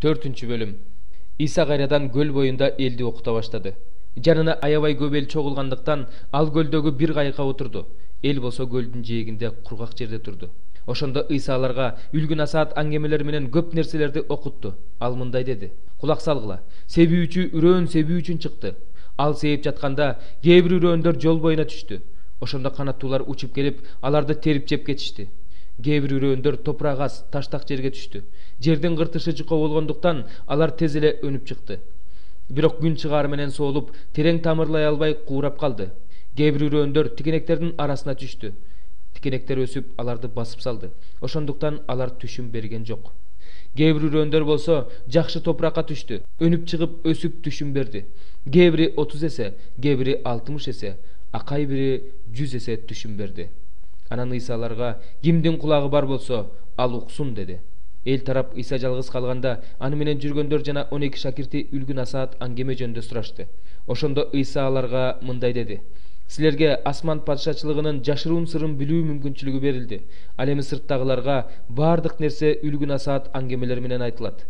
4 bölüm. İsa кайрадан көл boyunda eldi okuta başladı. Janına аябай көп ел чогулгандыктан ал көлдөгү бир кайыкка отурду. Эл болсо көлдүн жээгинде кургак жерде турду. Ошондо Иса аларга үлгү насаат аңгемелер менен көп нерселерди окутту. Ал мындай деди: Кулак салгыла. Себүүчү үрөөн себүү үчүн чыкты. Ал сээп жатканда кээ бир үрөөндөр жол боюна түштү. Ошондо канаттуулар учуп келип, аларды терип жеп кетишти. Кээ бир үрөөндөр топурак аз, таштак жерге түштү. Жердин кыртышы жука болгондуктан алар тез эле өнүп чыкты. Бирок күн чыгаар менен соолуп, терең тамырлай албай куурап калды. Кээ бир үрөөндөр тикенектердин арасына түштү. Тикенектер өсүп, аларды басып салды. Ошондуктан алар түшүм берген жок. Кээ бир үрөөндөр болсо жакшы топуракка түштү. Өнүп чыгып, өсүп түшүм берди. Кээ бири 30 эсе, кээ бири 60 эсе, кай бири 100 эсе түшүм берди. Анан Иса аларга: Кимдин кулагы бар болсо, ал уксун деди. Эл тарап Иса жалгыз калганда, аны менен жүргөндөр жана 12 шакирти үлгү насаат аңгеме жөнүндө сурашты. Ошондо Иса аларга мындай деди: Силерге асман падышачылыгынын жашыруун сырын билүү мүмкүнчүлүгү берилди. Ал эми сырттагыларга баардык нерсе үлгү насаат аңгемелер менен айтылат.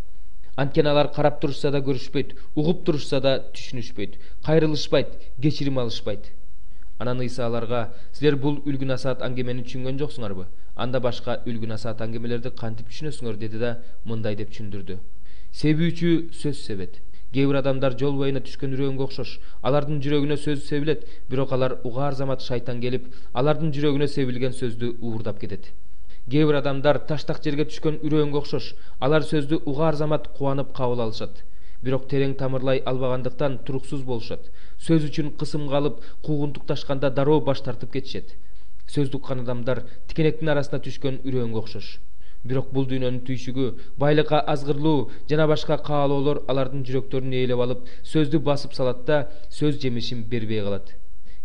Анткени алар карап турушса да көрүшпөйт, угуп турушса да түшүнүшпөйт, кайрылышпайт, кечирим алышпайт. Анан Иса аларга: Силер бул үлгү насаат аңгемени түшүнгөн жоксуңарбы? Анда башка үлгү насаат аңгемелерди кантип түшүнөсүңөр, деди да мындай деп түшүндүрдү. Себүүчү сөз себет. Кээ бир адамдар жол боюна түшкөн үрөөнгө окшош. Алардын жүрөгүнө сөз себилет, бирок алар угаар замат шайтан келип, алардын жүрөгүнө себилген сөздү уурдап кетет. Кээ бир адамдар таштак жерге түшкөн үрөөнгө окшош. Алар сөздү угаар замат кубанып кабыл алышат. Бирок терең тамырлай албагандыктан туруксуз болушат. Сөз үчүн кысымга алып, куугунтукташканда дароо баш тартып кетишет. Сөз уккан адамдар тикенектин арасына түшкөн үрөөнгө окшош. Бирок бул дүйнөнүн түйшүгү, байлыкка азгырлуу жана башка каалоолор алардын жүрөктөрүн ээлеп алып, сөздү басып салат да сөз жемишин бербей калат.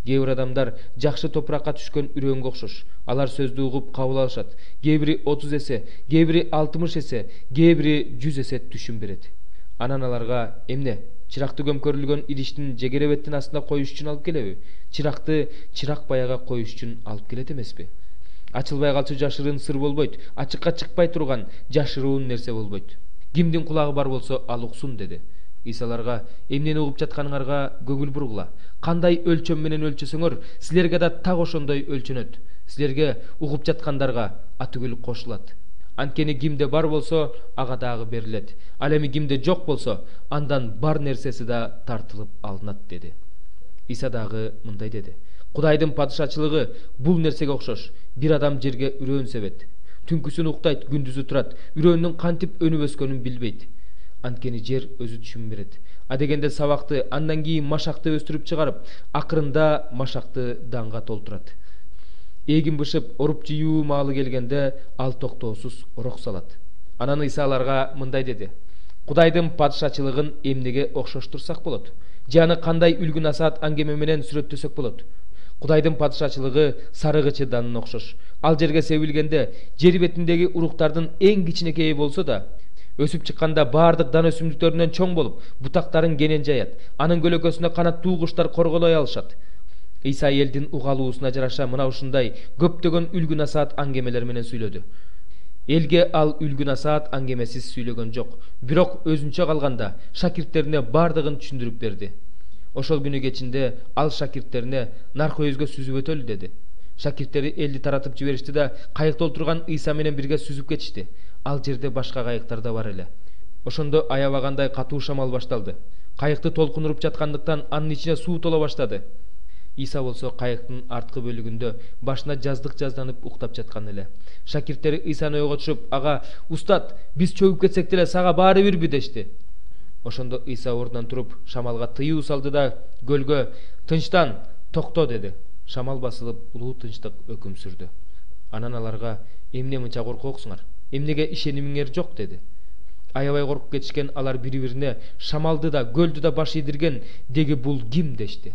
Кээ бир адамдар жакшы топуракка түшкөн үрөөнгө окшош. Алар сөздү угуп кабыл алышат. Кээ бири 30 эсе, кээ бири 60 эсе, кээ бири 100 эсе түшүм берет. Анан аларга: Эмне? Чыракты көмкөрүлгөн идиштин жегеребеттин астына коюш үчүн алып келеби? Чыракты чырак баяга коюш үчүн алып келет эмеспи? Ачылбай калчу жашыруун сыр болбойт, ачыкка чыкпай турган жашыруун нерсе болбойт. Кимдин кулагы бар болсо, ал уксун деди. Иса аларга: Эмнени угуп жатканыңарга көңүл бургула. Кандай өлчөм менен өлчөсөңөр, силерге да так ошондой өлчөнөт. Силерге угуп жаткандарга атүгүл кошулат. Анткени кимде бар болсо, ага дагы берилет. Ал эми кимде жок болсо, андан бар нерсеси да тартылып алынат, деди. Иса дагы мындай деди: Кудайдын падышачылыгы бул нерсеге окшош. Бир адам жерге үрөөн себет. Түнкүсүн уктайт, күндүзү турат. Үрөөнүн кантип өнүп өскөнүн билбейт. Анткени жер өзү түшүм берет. Адегенде сабакты, андан кийин машакты өстүрүп чыгарып, акырында машакты данга толтурат. Эгин бышып, оруп жыюу маалы келгенде, ал токтоосуз орок салат. Анан Иса аларга мындай деди: Кудайдын падышачылыгын эмнеге окшоштурсак болот? Же аны кандай үлгү насаат аңгеме менен сүрөттөсөк болот? Кудайдын падышачылыгы сарыгычы данына окшош. Ал жерге себилгенде, жер бетиндеги уруктардын эң кичинекейи болсо да, өсүп чыкканда баардык дан өсүмдүктөрүнөн чоң болуп, бутактарын кенен жаят. Анын көлөкөсүнө канаттуу куштар корголой алышат. Иса элдин угалуусуна жараша мына ушундай көптөгөн үлгү насаат аңгемелер менен сүйлөдү. Элге ал үлгү насаат аңгемесиз сүйлөгөн жок, бирок өзүнчө калганда шакирттерине баардыгын түшүндүрүп берди. Ошол күнү кечинде ал шакирттерине: Наркөйүзгө сүзүп өтөлү, деди. Шакирттери элди таратып жиберишти да кайыкта отурган Иса менен бирге сүзүп кетишти. Ал жерде башка кайыктар да бар эле. Ошондо аябагандай катуу шамал башталды. Кайыкты толкун уруп жаткандыктан анын ичине суу тола баштады. Иса болсо кайыктын арткы бөлүгүндө башына жаздык жазданып уктап жаткан эле. Шакирттери Исаны ойго түшүп: Ага, устат, биз чөгүп кетсек деле сага баары бирби, дешти. Ошондо Иса ордунан туруп, шамалга тыюу салды да көлгө: Тынчтан, токто, деди. Шамал басылып, улуу тынчтык өкүм сүрдү. Анан аларга: Эмне мынча коркоксуңар? Эмнеге ишенимиңер жок, деди. Аябай коркуп кетишкен алар бири-бирине: Шамалды да, көлдү да баш ийдирген деги бул ким, дешти.